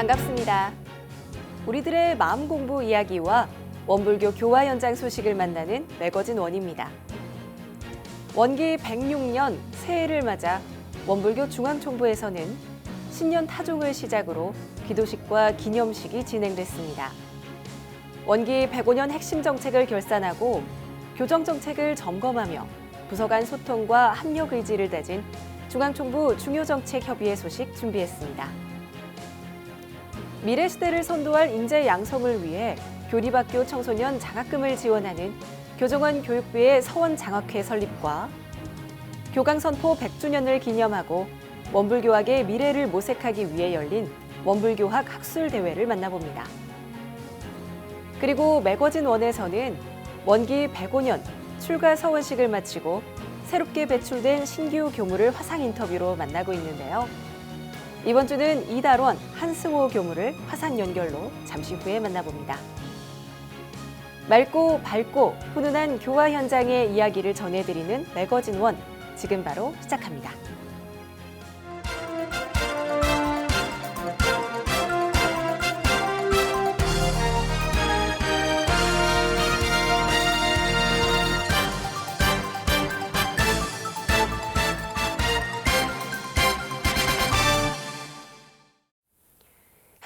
반갑습니다. 우리들의 마음 공부 이야기와 원불교 교화 현장 소식을 만나는 매거진 원입니다. 원기 106년 새해를 맞아 원불교 중앙총부에서는 신년 타종을 시작으로 기도식과 기념식이 진행됐습니다. 원기 105년 핵심 정책을 결산하고 교정 정책을 점검하며 부서 간 소통과 합력 의지를 다진 중앙총부 중요정책협의회 소식 준비했습니다. 미래 시대를 선도할 인재 양성을 위해 교리학교 청소년 장학금을 지원하는 교정원 교육부의 서원장학회 설립과 교강선포 100주년을 기념하고 원불교학의 미래를 모색하기 위해 열린 원불교학 학술대회를 만나봅니다. 그리고 매거진 원에서는 원기 105년 출가 서원식을 마치고 새롭게 배출된 신규 교무를 화상 인터뷰로 만나고 있는데요. 이번 주는 이달원 한승호 교무를 화상 연결로 잠시 후에 만나봅니다. 맑고 밝고 훈훈한 교화 현장의 이야기를 전해드리는 매거진 원, 지금 바로 시작합니다.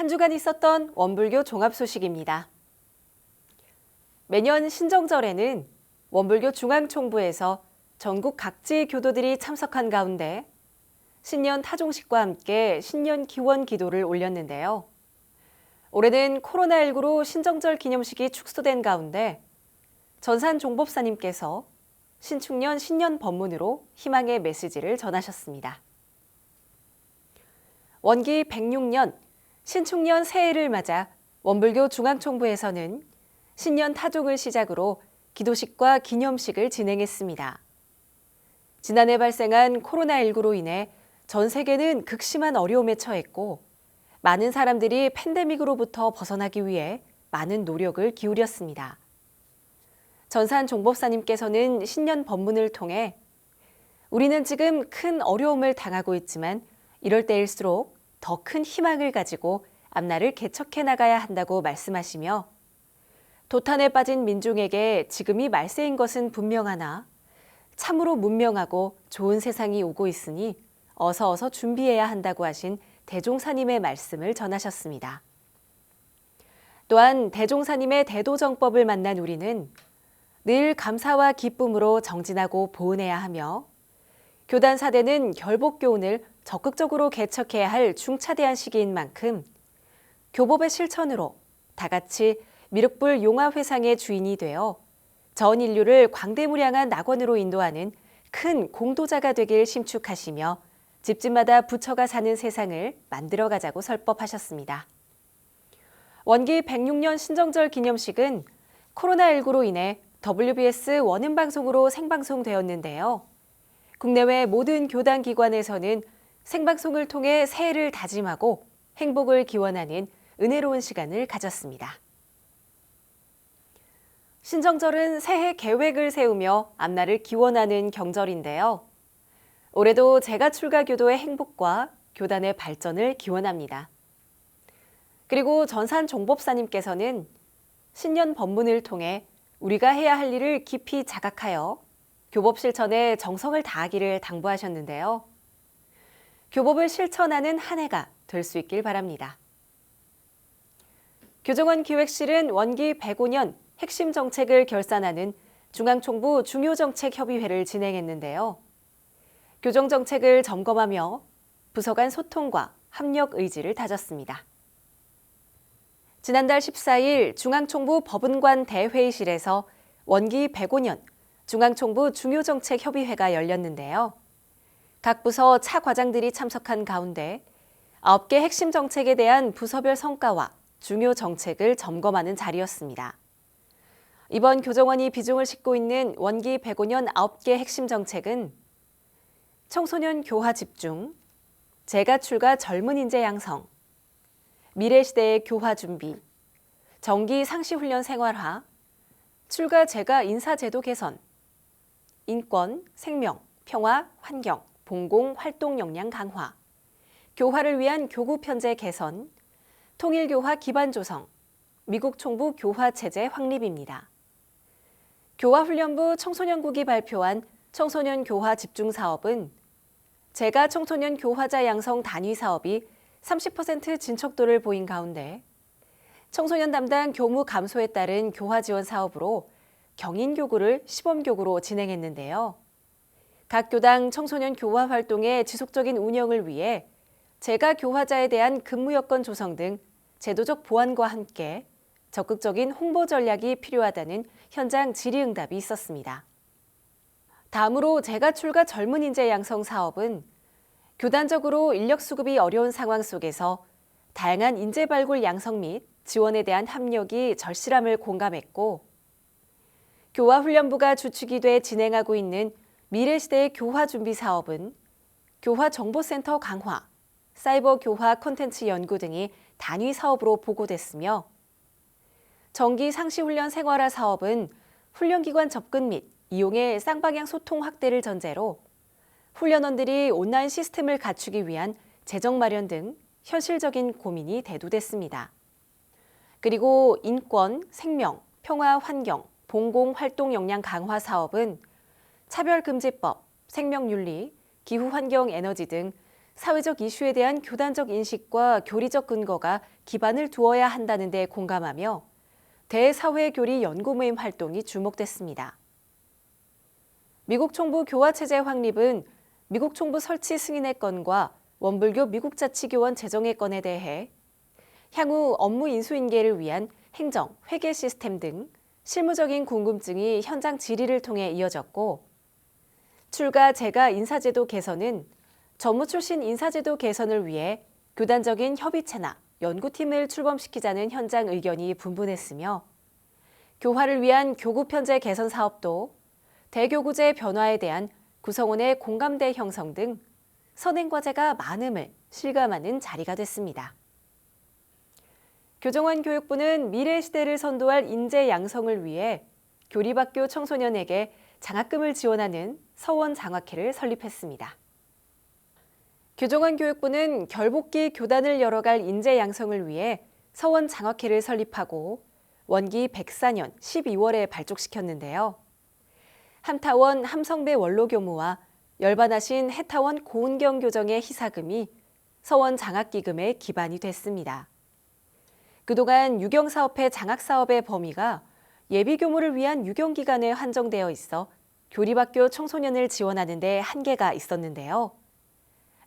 한 주간 있었던 원불교 종합 소식입니다. 매년 신정절에는 원불교 중앙총부에서 전국 각지의 교도들이 참석한 가운데 신년 타종식과 함께 신년 기원 기도를 올렸는데요. 올해는 코로나19로 신정절 기념식이 축소된 가운데 전산 종법사님께서 신축년 신년 법문으로 희망의 메시지를 전하셨습니다. 원기 106년 신축년 새해를 맞아 원불교 중앙총부에서는 신년 타종을 시작으로 기도식과 기념식을 진행했습니다. 지난해 발생한 코로나19로 인해 전 세계는 극심한 어려움에 처했고 많은 사람들이 팬데믹으로부터 벗어나기 위해 많은 노력을 기울였습니다. 전산 종법사님께서는 신년 법문을 통해 우리는 지금 큰 어려움을 당하고 있지만 이럴 때일수록 더 큰 희망을 가지고 앞날을 개척해 나가야 한다고 말씀하시며 도탄에 빠진 민중에게 지금이 말세인 것은 분명하나 참으로 문명하고 좋은 세상이 오고 있으니 어서 준비해야 한다고 하신 대종사님의 말씀을 전하셨습니다. 또한 대종사님의 대도정법을 만난 우리는 늘 감사와 기쁨으로 정진하고 보은해야 하며 교단 사대는 결복교훈을 적극적으로 개척해야 할 중차대한 시기인 만큼 교법의 실천으로 다 같이 미륵불 용화회상의 주인이 되어 전 인류를 광대무량한 낙원으로 인도하는 큰 공도자가 되길 심축하시며 집집마다 부처가 사는 세상을 만들어가자고 설법하셨습니다. 원기 106년 신정절 기념식은 코로나19로 인해 WBS 원음방송으로 생방송되었는데요. 국내외 모든 교단 기관에서는 생방송을 통해 새해를 다짐하고 행복을 기원하는 은혜로운 시간을 가졌습니다. 신정절은 새해 계획을 세우며 앞날을 기원하는 경절인데요. 올해도 제가 출가교도의 행복과 교단의 발전을 기원합니다. 그리고 전산 종법사님께서는 신년 법문을 통해 우리가 해야 할 일을 깊이 자각하여 교법 실천에 정성을 다하기를 당부하셨는데요. 교법을 실천하는 한 해가 될 수 있길 바랍니다. 교정원 기획실은 원기 105년 핵심 정책을 결산하는 중앙총부 중요정책협의회를 진행했는데요. 교정 정책을 점검하며 부서 간 소통과 합력 의지를 다졌습니다. 지난달 14일 중앙총부 법은관 대회의실에서 원기 105년 중앙총부 중요정책협의회가 열렸는데요. 각 부서 차 과장들이 참석한 가운데 9개 핵심 정책에 대한 부서별 성과와 중요 정책을 점검하는 자리였습니다. 이번 교정원이 비중을 싣고 있는 원기 105년 9개 핵심 정책은 청소년 교화 집중, 재가 출가 젊은 인재 양성, 미래 시대의 교화 준비, 정기 상시 훈련 생활화, 출가 재가 인사제도 개선, 인권, 생명, 평화, 환경, 봉공 활동 역량 강화, 교화를 위한 교구 편제 개선, 통일교화 기반 조성, 미국 총부 교화 체제 확립입니다. 교화훈련부 청소년국이 발표한 청소년 교화 집중 사업은 제가 청소년 교화자 양성 단위 사업이 30% 진척도를 보인 가운데 청소년 담당 교무 감소에 따른 교화 지원 사업으로 경인 교구를 시범 교구로 진행했는데요. 각 교당 청소년 교화 활동의 지속적인 운영을 위해 재가 교화자에 대한 근무 여건 조성 등 제도적 보완과 함께 적극적인 홍보 전략이 필요하다는 현장 질의응답이 있었습니다. 다음으로 재가 출가 젊은 인재 양성 사업은 교단적으로 인력 수급이 어려운 상황 속에서 다양한 인재 발굴 양성 및 지원에 대한 합력이 절실함을 공감했고, 교화훈련부가 주축이 돼 진행하고 있는 미래시대의 교화 준비 사업은 교화 정보센터 강화, 사이버 교화 콘텐츠 연구 등이 단위 사업으로 보고됐으며, 정기 상시훈련 생활화 사업은 훈련기관 접근 및 이용의 쌍방향 소통 확대를 전제로 훈련원들이 온라인 시스템을 갖추기 위한 재정 마련 등 현실적인 고민이 대두됐습니다. 그리고 인권, 생명, 평화, 환경, 봉공활동 역량 강화 사업은 차별금지법, 생명윤리, 기후환경 에너지 등 사회적 이슈에 대한 교단적 인식과 교리적 근거가 기반을 두어야 한다는 데 공감하며 대사회교리 연구모임 활동이 주목됐습니다. 미국 총부 교화체제 확립은 미국 총부 설치 승인의 건과 원불교 미국자치교원 제정의 건에 대해 향후 업무 인수인계를 위한 행정, 회계 시스템 등 실무적인 궁금증이 현장 질의를 통해 이어졌고, 출가 재가 인사제도 개선은 전무 출신 인사제도 개선을 위해 교단적인 협의체나 연구팀을 출범시키자는 현장 의견이 분분했으며, 교화를 위한 교구 편제 개선 사업도 대교구제 변화에 대한 구성원의 공감대 형성 등 선행과제가 많음을 실감하는 자리가 됐습니다. 교정원 교육부는 미래 시대를 선도할 인재 양성을 위해 교리학교 청소년에게 장학금을 지원하는 서원 장학회를 설립했습니다. 교정원 교육부는 결복기 교단을 열어갈 인재 양성을 위해 서원 장학회를 설립하고 원기 104년 12월에 발족시켰는데요. 함타원 함성배 원로교무와 열반하신 해타원 고은경 교정의 희사금이 서원 장학기금의 기반이 됐습니다. 그동안 유경사업회 장학사업의 범위가 예비교무를 위한 유경기간에 한정되어 있어 교리학교 청소년을 지원하는 데 한계가 있었는데요.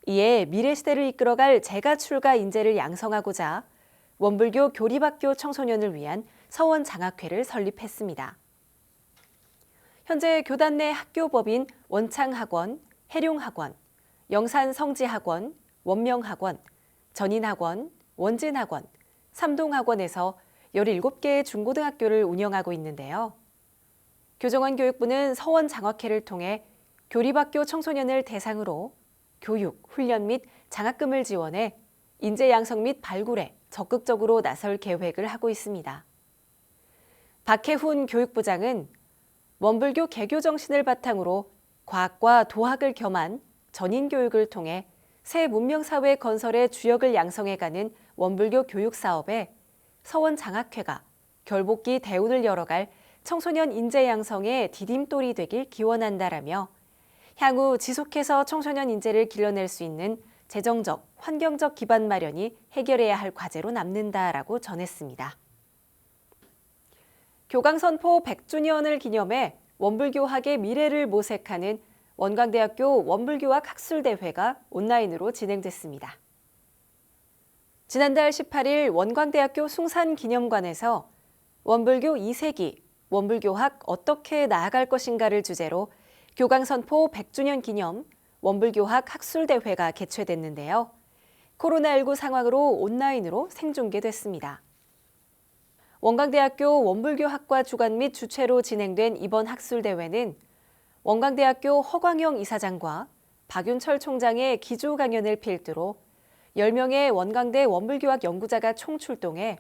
이에 미래시대를 이끌어갈 재가 출가 인재를 양성하고자 원불교 교리학교 청소년을 위한 서원 장학회를 설립했습니다. 현재 교단 내 학교법인 원창학원, 해룡학원, 영산성지학원, 원명학원, 전인학원, 원진학원, 삼동학원에서 17개의 중고등학교를 운영하고 있는데요. 교정원 교육부는 서원 장학회를 통해 교리학교 청소년을 대상으로 교육, 훈련 및 장학금을 지원해 인재 양성 및 발굴에 적극적으로 나설 계획을 하고 있습니다. 박혜훈 교육부장은 원불교 개교 정신을 바탕으로 과학과 도학을 겸한 전인 교육을 통해 새 문명사회 건설의 주역을 양성해가는 원불교 교육 사업에 서원 장학회가 결복기 대운을 열어갈 청소년 인재 양성의 디딤돌이 되길 기원한다라며 향후 지속해서 청소년 인재를 길러낼 수 있는 재정적, 환경적 기반 마련이 해결해야 할 과제로 남는다라고 전했습니다. 교강선포 100주년을 기념해 원불교학의 미래를 모색하는 원광대학교 원불교학 학술대회가 온라인으로 진행됐습니다. 지난달 18일 원광대학교 숭산기념관에서 원불교 2세기, 원불교학 어떻게 나아갈 것인가를 주제로 교강선포 100주년 기념 원불교학 학술대회가 개최됐는데요. 코로나19 상황으로 온라인으로 생중계됐습니다. 원광대학교 원불교학과 주관 및 주최로 진행된 이번 학술대회는 원광대학교 허광영 이사장과 박윤철 총장의 기조 강연을 필두로 10명의 원광대 원불교학 연구자가 총출동해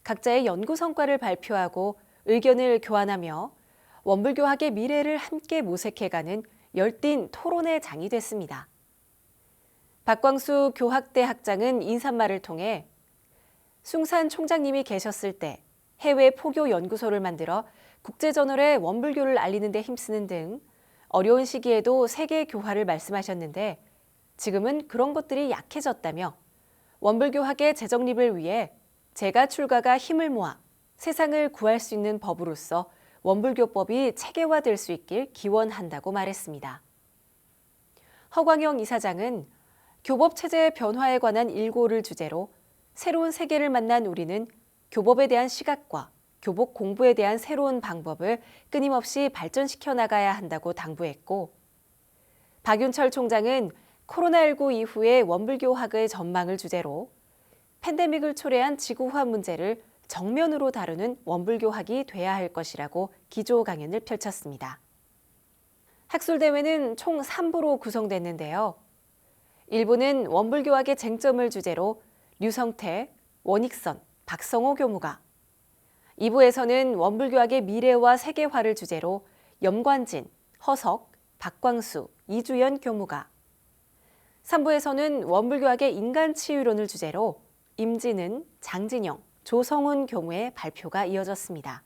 각자의 연구 성과를 발표하고 의견을 교환하며 원불교학의 미래를 함께 모색해가는 열띤 토론의 장이 됐습니다. 박광수 교학대 학장은 인사말을 통해 숭산 총장님이 계셨을 때 해외 포교 연구소를 만들어 국제저널에 원불교를 알리는 데 힘쓰는 등 어려운 시기에도 세계 교화를 말씀하셨는데 지금은 그런 것들이 약해졌다며 원불교학의 재정립을 위해 제가 출가가 힘을 모아 세상을 구할 수 있는 법으로서 원불교법이 체계화될 수 있길 기원한다고 말했습니다. 허광영 이사장은 교법 체제의 변화에 관한 일고를 주제로 새로운 세계를 만난 우리는 교법에 대한 시각과 교복 공부에 대한 새로운 방법을 끊임없이 발전시켜 나가야 한다고 당부했고, 박윤철 총장은 코로나19 이후의 원불교학의 전망을 주제로 팬데믹을 초래한 지구화 문제를 정면으로 다루는 원불교학이 돼야 할 것이라고 기조 강연을 펼쳤습니다. 학술대회는 총 3부로 구성됐는데요. 1부는 원불교학의 쟁점을 주제로 류성태, 원익선, 박성호 교무가, 2부에서는 원불교학의 미래와 세계화를 주제로 염관진, 허석, 박광수, 이주연 교무가, 3부에서는 원불교학의 인간치유론을 주제로 임진은, 장진영, 조성훈 교무의 발표가 이어졌습니다.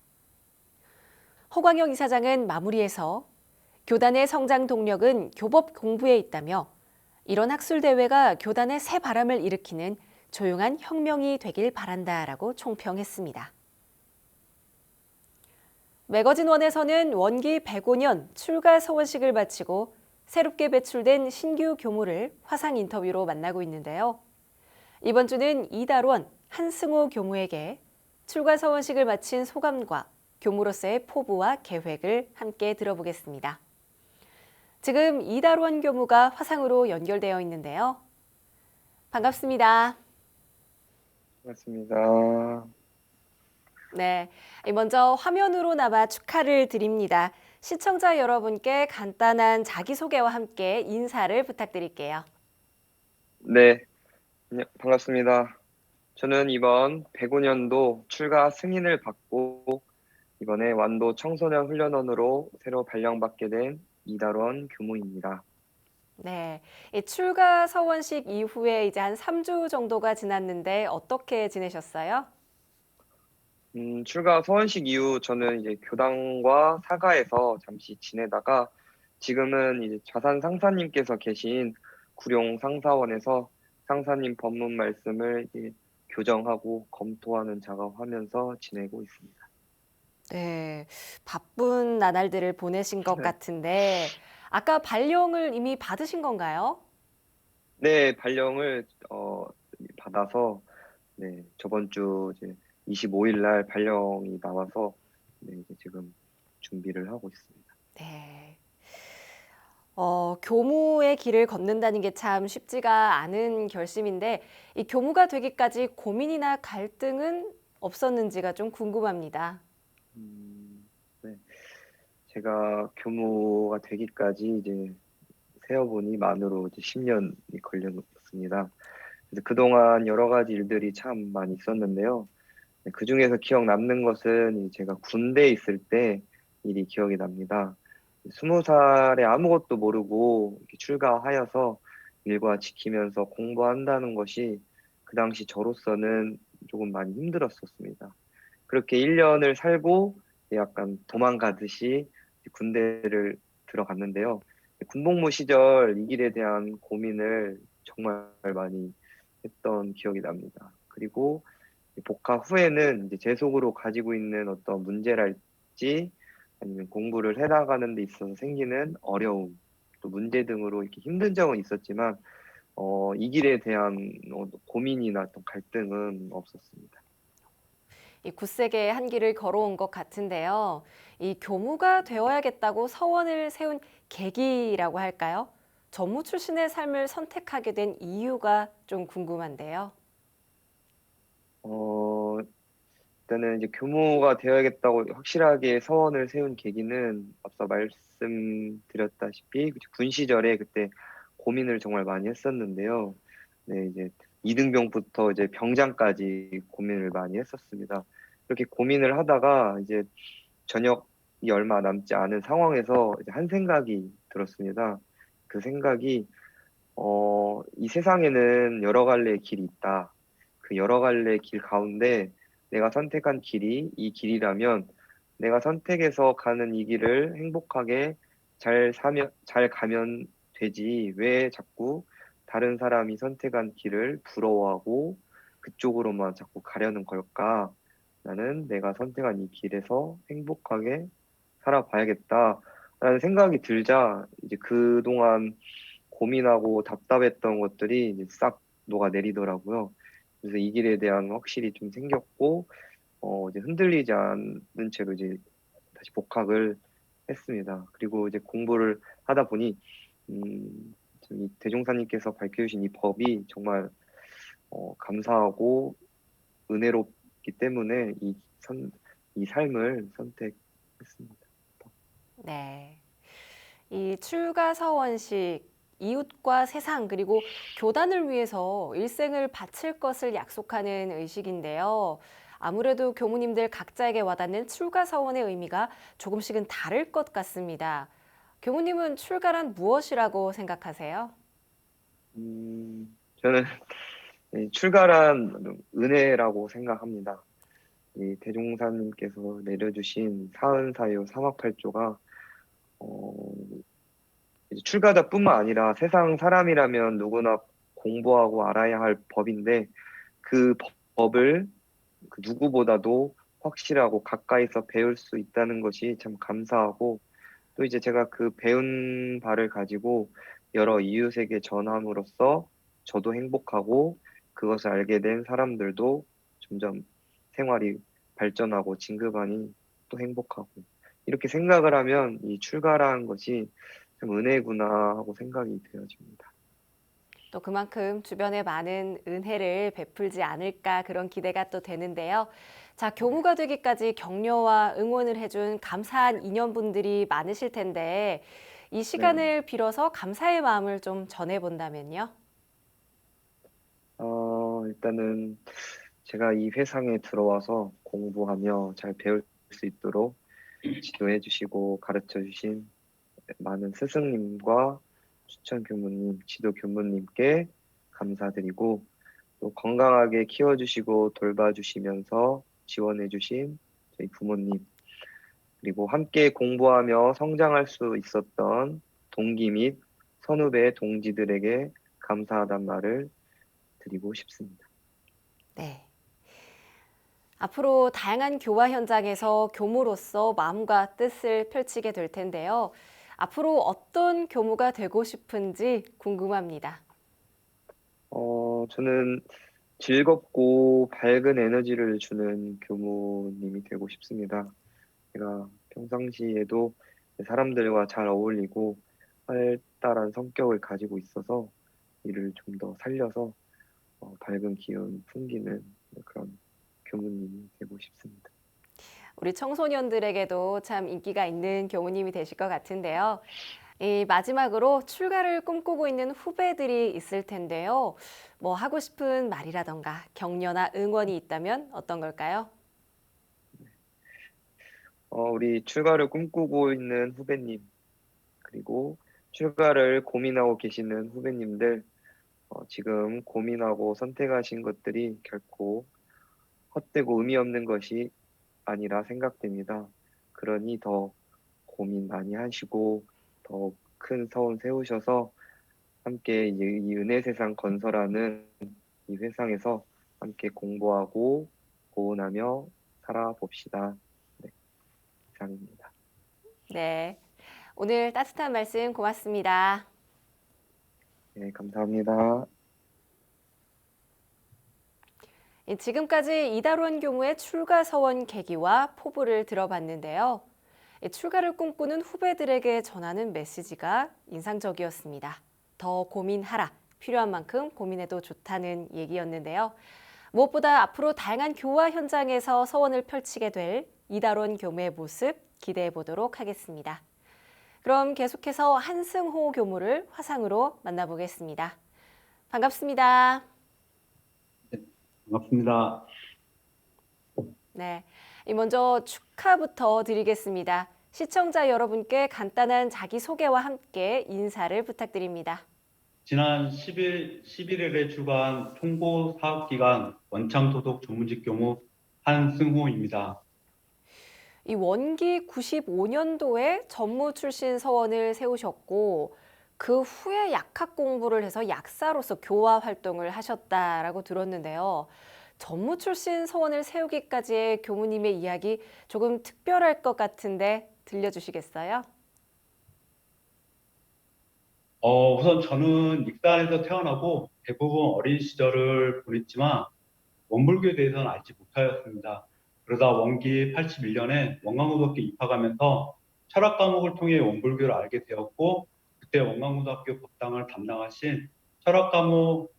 허광영 이사장은 마무리에서 교단의 성장 동력은 교법 공부에 있다며 이런 학술대회가 교단의 새 바람을 일으키는 조용한 혁명이 되길 바란다라고 총평했습니다. 매거진원에서는 원기 105년 출가 서원식을 마치고 새롭게 배출된 신규 교무를 화상 인터뷰로 만나고 있는데요. 이번 주는 이달원 한승호 교무에게 출가 서원식을 마친 소감과 교무로서의 포부와 계획을 함께 들어보겠습니다. 지금 이달원 교무가 화상으로 연결되어 있는데요. 반갑습니다. 반갑습니다. 네, 먼저 화면으로나마 축하를 드립니다. 시청자 여러분께 간단한 자기소개와 함께 인사를 부탁드릴게요. 네, 반갑습니다. 저는 이번 105년도 출가 승인을 받고 이번에 완도 청소년 훈련원으로 새로 발령받게 된 이달원 교무입니다. 네, 이 출가 서원식 이후에 이제 한 3주 정도가 지났는데 어떻게 지내셨어요? 출가 서원식 이후 저는 이제 교당과 사가에서 잠시 지내다가 지금은 이제 자산 상사님께서 계신 구룡 상사원에서 상사님 법문 말씀을 이제 교정하고 검토하는 작업하면서 지내고 있습니다. 네, 바쁜 나날들을 보내신 것 같은데 아까 발령을 이미 받으신 건가요? 네, 발령을 받아서 네, 저번 주 이제 25일 날 발령이 나와서 네, 이제 지금 준비를 하고 있습니다. 네. 교무의 길을 걷는다는 게 참 쉽지가 않은 결심인데 이 교무가 되기까지 고민이나 갈등은 없었는지가 좀 궁금합니다. 네, 제가 교무가 되기까지 이제 세어보니 만으로 이제 10년이 걸렸습니다. 그래서 그동안 여러 가지 일들이 참 많이 있었는데요. 네, 그 중에서 기억 남는 것은 제가 군대에 있을 때 일이 기억이 납니다. 20살에 아무것도 모르고 이렇게 출가하여서 일과 지키면서 공부한다는 것이 그 당시 저로서는 조금 많이 힘들었었습니다. 그렇게 1년을 살고 약간 도망가듯이 군대를 들어갔는데요. 군복무 시절 이 길에 대한 고민을 정말 많이 했던 기억이 납니다. 그리고 복학 후에는 이제 제 속으로 가지고 있는 어떤 문제랄지 아니면 공부를 해나가는 데 있어서 생기는 어려움, 또 문제 등으로 이렇게 힘든 점은 있었지만 이 길에 대한 고민이나 또 갈등은 없었습니다. 이 굳세게 한 길을 걸어온 것 같은데요. 이 교무가 되어야겠다고 서원을 세운 계기라고 할까요? 전무 출신의 삶을 선택하게 된 이유가 좀 궁금한데요. 어, 일단은 이제 교무가 되어야겠다고 확실하게 서원을 세운 계기는 앞서 말씀드렸다시피 군 시절에 그때 고민을 정말 많이 했었는데요. 네, 이제 이등병부터 이제 병장까지 고민을 많이 했었습니다. 그렇게 고민을 하다가 이제 저녁이 얼마 남지 않은 상황에서 이제 한 생각이 들었습니다. 그 생각이 이 세상에는 여러 갈래의 길이 있다. 그 여러 갈래 길 가운데 내가 선택한 길이 이 길이라면 내가 선택해서 가는 이 길을 행복하게 잘 가면 되지. 왜 자꾸 다른 사람이 선택한 길을 부러워하고 그쪽으로만 자꾸 가려는 걸까? 나는 내가 선택한 이 길에서 행복하게 살아봐야겠다라는 생각이 들자 이제 그동안 고민하고 답답했던 것들이 이제 싹 녹아내리더라고요. 그래서 이 길에 대한 확실히 좀 생겼고, 이제 흔들리지 않는 채로 이제 다시 복학을 했습니다. 그리고 이제 공부를 하다 보니, 이 대종사님께서 밝혀주신 이 법이 정말 감사하고 은혜롭기 때문에 이 삶을 선택했습니다. 네. 이 출가 서원식, 이웃과 세상 그리고 교단을 위해서 일생을 바칠 것을 약속하는 의식인데요. 아무래도 교무님들 각자에게 와닿는 출가 서원의 의미가 조금씩은 다를 것 같습니다. 교무님은 출가란 무엇이라고 생각하세요? 저는 이 출가란 은혜라고 생각합니다. 이 대종사님께서 내려주신 사은사요 삼합팔조가 어, 이제 출가자뿐만 아니라 세상 사람이라면 누구나 공부하고 알아야 할 법인데 그 법을 그 누구보다도 확실하고 가까이서 배울 수 있다는 것이 참 감사하고 또 이제 제가 그 배운 바를 가지고 여러 이웃에게 전함으로써 저도 행복하고 그것을 알게 된 사람들도 점점 생활이 발전하고 진급하니 또 행복하고 이렇게 생각을 하면 이 출가라는 것이 참 은혜구나 하고 생각이 되어집니다. 또 그만큼 주변에 많은 은혜를 베풀지 않을까 그런 기대가 또 되는데요. 자, 교무가 되기까지 격려와 응원을 해준 감사한 인연분들이 많으실 텐데 이 네. 시간을 빌어서 감사의 마음을 좀 전해본다면요. 일단은 제가 이 회상에 들어와서 공부하며 잘 배울 수 있도록 지도해 주시고 가르쳐 주신 많은 스승님과 추천 교무님, 지도 교무님께 감사드리고 또 건강하게 키워주시고 돌봐주시면서 지원해주신 저희 부모님 그리고 함께 공부하며 성장할 수 있었던 동기 및 선후배 동지들에게 감사하단 말을 드리고 싶습니다. 네. 앞으로 다양한 교화 현장에서 교무로서 마음과 뜻을 펼치게 될 텐데요. 앞으로 어떤 교무가 되고 싶은지 궁금합니다. 저는 즐겁고 밝은 에너지를 주는 교무님이 되고 싶습니다. 제가 평상시에도 사람들과 잘 어울리고 활달한 성격을 가지고 있어서 이를 좀 더 살려서 밝은 기운 풍기는 그런 교무님이 되고 싶습니다. 우리 청소년들에게도 참 인기가 있는 교무님이 되실 것 같은데요. 이 마지막으로 출가를 꿈꾸고 있는 후배들이 있을 텐데요. 뭐 하고 싶은 말이라던가 격려나 응원이 있다면 어떤 걸까요? 우리 출가를 꿈꾸고 있는 후배님, 그리고 출가를 고민하고 계시는 후배님들, 지금 고민하고 선택하신 것들이 결코 헛되고 의미 없는 것이 아니라 생각됩니다. 그러니 더 고민 많이 하시고 더 큰 서원 세우셔서 함께 이제 이 은혜 세상 건설하는 이 회상에서 함께 공부하고 고운하며 살아봅시다. 네, 이상입니다. 네. 오늘 따뜻한 말씀 고맙습니다. 네, 감사합니다. 지금까지 이다론 교무의 출가 서원 계기와 포부를 들어봤는데요. 출가를 꿈꾸는 후배들에게 전하는 메시지가 인상적이었습니다. 더 고민하라. 필요한 만큼 고민해도 좋다는 얘기였는데요. 무엇보다 앞으로 다양한 교화 현장에서 서원을 펼치게 될 이다론 교무의 모습 기대해 보도록 하겠습니다. 그럼 계속해서 한승호 교무를 화상으로 만나보겠습니다. 반갑습니다. 반갑습니다. 네, 먼저 축하부터 드리겠습니다. 시청자 여러분께 간단한 자기소개와 함께 인사를 부탁드립니다. 지난 11일에 출간 총고 사업기관 원창도덕 전문직 교무 한승호입니다. 이 원기 95년도에 전무 출신 서원을 세우셨고 그 후에 약학 공부를 해서 약사로서 교화 활동을 하셨다라고 들었는데요. 전무 출신 서원을 세우기까지의 교무님의 이야기 조금 특별할 것 같은데 들려주시겠어요? 우선 저는 익산에서 태어나고 대부분 어린 시절을 보냈지만 원불교에 대해서는 알지 못하였습니다. 그러다 원기 81년에 원광고등학교 입학하면서 철학 과목을 통해 원불교를 알게 되었고, 그때 원광고등학교 법당을 담당하신 철학 과목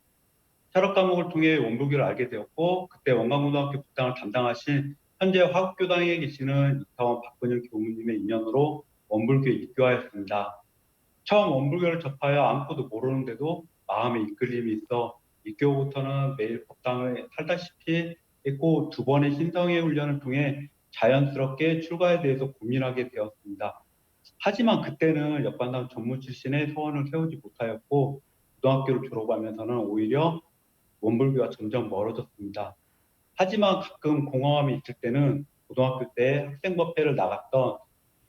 철학 과목을 통해 원불교를 알게 되었고, 그때 원광고등학교 법당을 담당하신 현재 화국교당에 계시는 이태원 박근영 교무님의 인연으로 원불교에 입교하였습니다. 처음 원불교를 접하여 아무것도 모르는데도 마음에 이끌림이 있어 입교 후부터는 매일 법당을 살다시피 했고, 두 번의 신성의 훈련을 통해 자연스럽게 출가에 대해서 고민하게 되었습니다. 하지만 그때는 역관당 전무 출신의 서원을 세우지 못하였고, 고등학교를 졸업하면서는 오히려 원불교와 점점 멀어졌습니다. 하지만 가끔 공허함이 있을 때는 고등학교 때 학생법회를 나갔던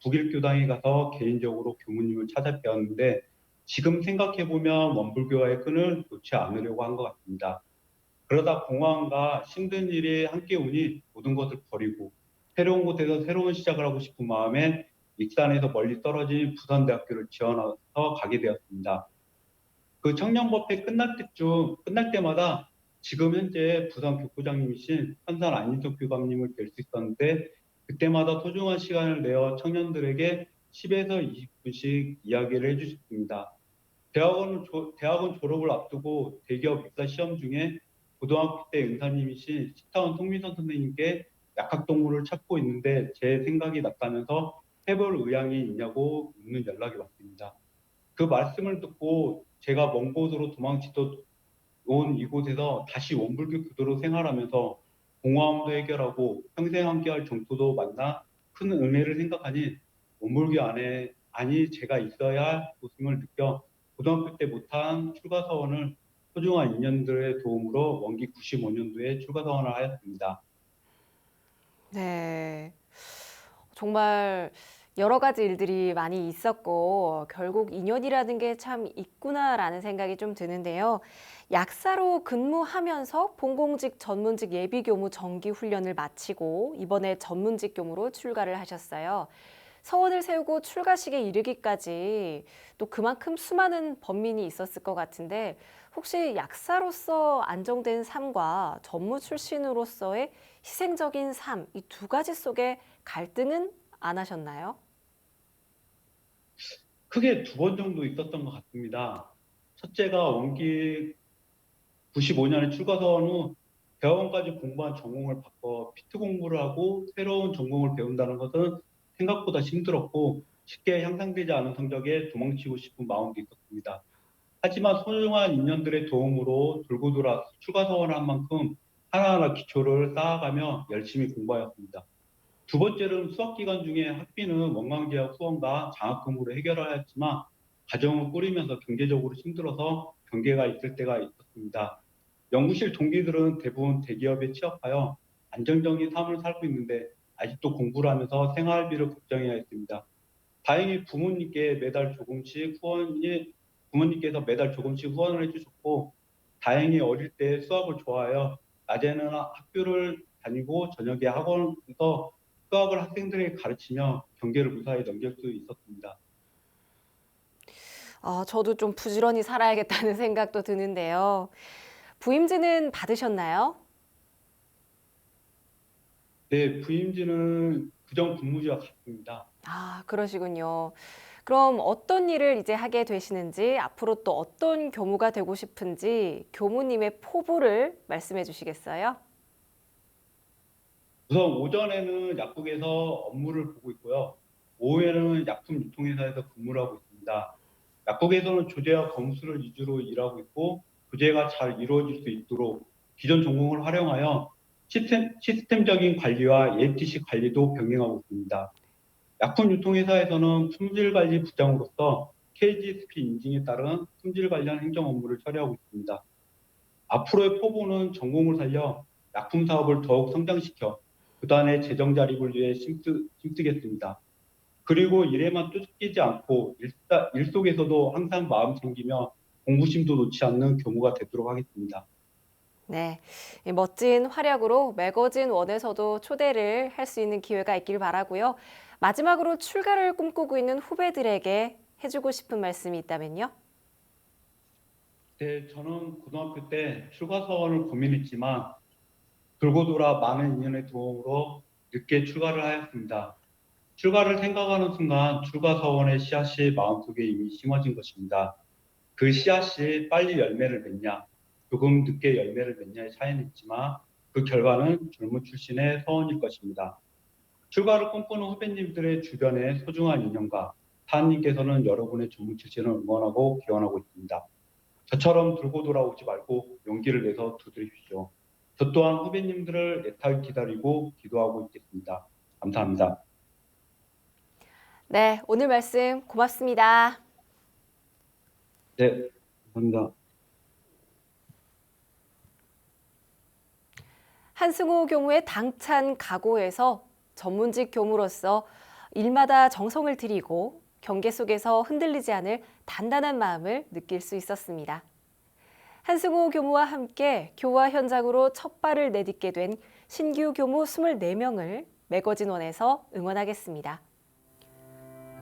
북일교당에 가서 개인적으로 교무님을 찾아뵈었는데, 지금 생각해보면 원불교와의 끈을 놓지 않으려고 한 것 같습니다. 그러다 공허함과 힘든 일이 함께 오니 모든 것을 버리고 새로운 곳에서 새로운 시작을 하고 싶은 마음에 익산에서 멀리 떨어진 부산대학교를 지원해서 가게 되었습니다. 그 청년법회 끝날 때마다 지금 현재 부산 교구장님이신 현산 안인석 교감님을 뵐 수 있었는데, 그때마다 소중한 시간을 내어 청년들에게 10에서 20분씩 이야기를 해주셨습니다. 대학원 졸업을 앞두고 대기업 입사 시험 중에 고등학교 때 은사님이신 식타원 송민선 선생님께 약학동물을 찾고 있는데 제 생각이 났다면서 해볼 의향이 있냐고 묻는 연락이 왔습니다. 그 말씀을 듣고 제가 먼 곳으로 도망치던 온 이곳에서 다시 원불교 교도로 생활하면서 공허함도 해결하고 평생 함께할 정토도 만나 큰 은혜를 생각하니 원불교 안에 아니 제가 있어야 할 곳임을 느껴 고등학교 때 못한 출가서원을 소중한 인연들의 도움으로 원기 95년도에 출가서원을 하였습니다. 네. 정말 여러 가지 일들이 많이 있었고 결국 인연이라는 게 참 있구나라는 생각이 좀 드는데요. 약사로 근무하면서 본공직 전문직 예비교무 정기 훈련을 마치고 이번에 전문직 교무로 출가를 하셨어요. 서원을 세우고 출가식에 이르기까지 또 그만큼 수많은 번민이 있었을 것 같은데 혹시 약사로서 안정된 삶과 전무 출신으로서의 희생적인 삶, 이 두 가지 속에 갈등은 안 하셨나요? 크게 두 번 정도 있었던 것 같습니다. 첫째가 원기 95년에 출가서원 후 대학원까지 공부한 전공을 바꿔 피트 공부를 하고 새로운 전공을 배운다는 것은 생각보다 힘들었고 쉽게 향상되지 않은 성적에 도망치고 싶은 마음도 있었습니다. 하지만 소중한 인연들의 도움으로 돌고 돌아 출가서원을 한 만큼 하나하나 기초를 쌓아가며 열심히 공부하였습니다. 두 번째는 수학 기간 중에 학비는 원광대학 후원과 장학금으로 해결하였지만 가정을 꾸리면서 경제적으로 힘들어서 경계가 있을 때가 있었습니다. 연구실 동기들은 대부분 대기업에 취업하여 안정적인 삶을 살고 있는데 아직도 공부를 하면서 생활비를 걱정해야 했습니다. 다행히 부모님께서 매달 조금씩 후원을 해주셨고, 다행히 어릴 때 수학을 좋아하여 낮에는 학교를 다니고 저녁에 학원에서 수학을 학생들에게 가르치며 경계를 무사히 넘길 수 있었습니다. 저도 좀 부지런히 살아야겠다는 생각도 드는데요. 부임제는 받으셨나요? 네, 부임지는 부정 근무지와 같습니다. 그러시군요. 그럼 어떤 일을 이제 하게 되시는지, 앞으로 또 어떤 교무가 되고 싶은지 교무님의 포부를 말씀해 주시겠어요? 우선 오전에는 약국에서 업무를 보고 있고요. 오후에는 약품 유통회사에서 근무를 하고 있습니다. 약국에서는 조제와 검수를 위주로 일하고 있고, 조제가 잘 이루어질 수 있도록 기존 전공을 활용하여 시스템적인 관리와 ATC 관리도 병행하고 있습니다. 약품 유통회사에서는 품질 관리 부장으로서 KGSP 인증에 따른 품질 관련 행정 업무를 처리하고 있습니다. 앞으로의 포부는 전공을 살려 약품 사업을 더욱 성장시켜 구단의 재정 자립을 위해 힘쓰겠습니다. 그리고 일에만 쫓기지 않고 일 속에서도 항상 마음 챙기며 공부심도 놓지 않는 교무가 되도록 하겠습니다. 네, 이 멋진 활약으로 매거진 원에서도 초대를 할 수 있는 기회가 있길 바라고요. 마지막으로 출가를 꿈꾸고 있는 후배들에게 해주고 싶은 말씀이 있다면요? 네, 저는 고등학교 때 출가 사원을 고민했지만 돌고 돌아 많은 인연의 도움으로 늦게 출가를 하였습니다. 출가를 생각하는 순간 출가 사원의 씨앗이 마음속에 이미 심어진 것입니다. 그 씨앗이 빨리 열매를 맺냐, 조금 늦게 열매를 맺냐의 차이는 있지만 그 결과는 젊은 출신의 서원일 것입니다. 출가를 꿈꾸는 후배님들의 주변에 소중한 인연과 사님께서는 여러분의 전문 출신을 응원하고 기원하고 있습니다. 저처럼 들고 돌아오지 말고 용기를 내서 두드리십시오. 저 또한 후배님들을 애타게 기다리고 기도하고 있겠습니다. 감사합니다. 네, 오늘 말씀 고맙습니다. 네, 감사합니다. 한승우 교무의 당찬 각오에서 전문직 교무로서 일마다 정성을 들이고 경계 속에서 흔들리지 않을 단단한 마음을 느낄 수 있었습니다. 한승우 교무와 함께 교화 현장으로 첫 발을 내딛게 된 신규 교무 24명을 매거진원에서 응원하겠습니다.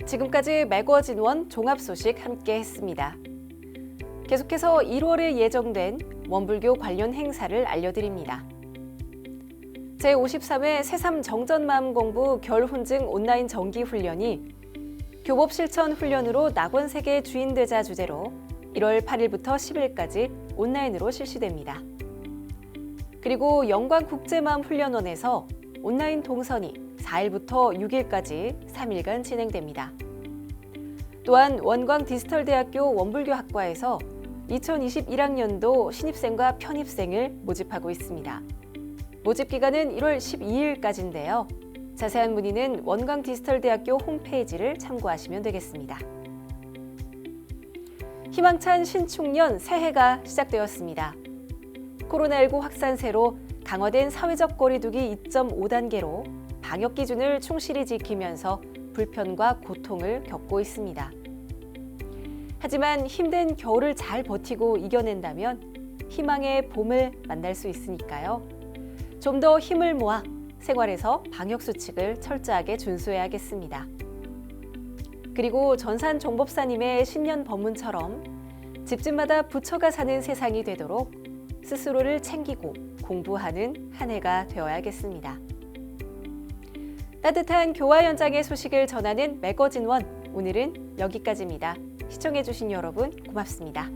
지금까지 매거진원 종합 소식 함께 했습니다. 계속해서 1월에 예정된 원불교 관련 행사를 알려드립니다. 제53회 새삼 정전마음공부 결혼증 온라인 정기훈련이 교법 실천 훈련으로 낙원세계 주인되자 주제로 1월 8일부터 10일까지 온라인으로 실시됩니다. 그리고 영광국제마음훈련원에서 온라인 동선이 4일부터 6일까지 3일간 진행됩니다. 또한 원광디지털대학교 원불교학과에서 2021학년도 신입생과 편입생을 모집하고 있습니다. 모집 기간은 1월 12일까지인데요. 자세한 문의는 원광디지털대학교 홈페이지를 참고하시면 되겠습니다. 희망찬 신축년 새해가 시작되었습니다. 코로나19 확산세로 강화된 사회적 거리두기 2.5단계로 방역 기준을 충실히 지키면서 불편과 고통을 겪고 있습니다. 하지만 힘든 겨울을 잘 버티고 이겨낸다면 희망의 봄을 만날 수 있으니까요. 좀 더 힘을 모아 생활에서 방역수칙을 철저하게 준수해야겠습니다. 그리고 전산 종법사님의 신년 법문처럼 집집마다 부처가 사는 세상이 되도록 스스로를 챙기고 공부하는 한 해가 되어야겠습니다. 따뜻한 교화 현장의 소식을 전하는 매거진원, 오늘은 여기까지입니다. 시청해주신 여러분 고맙습니다.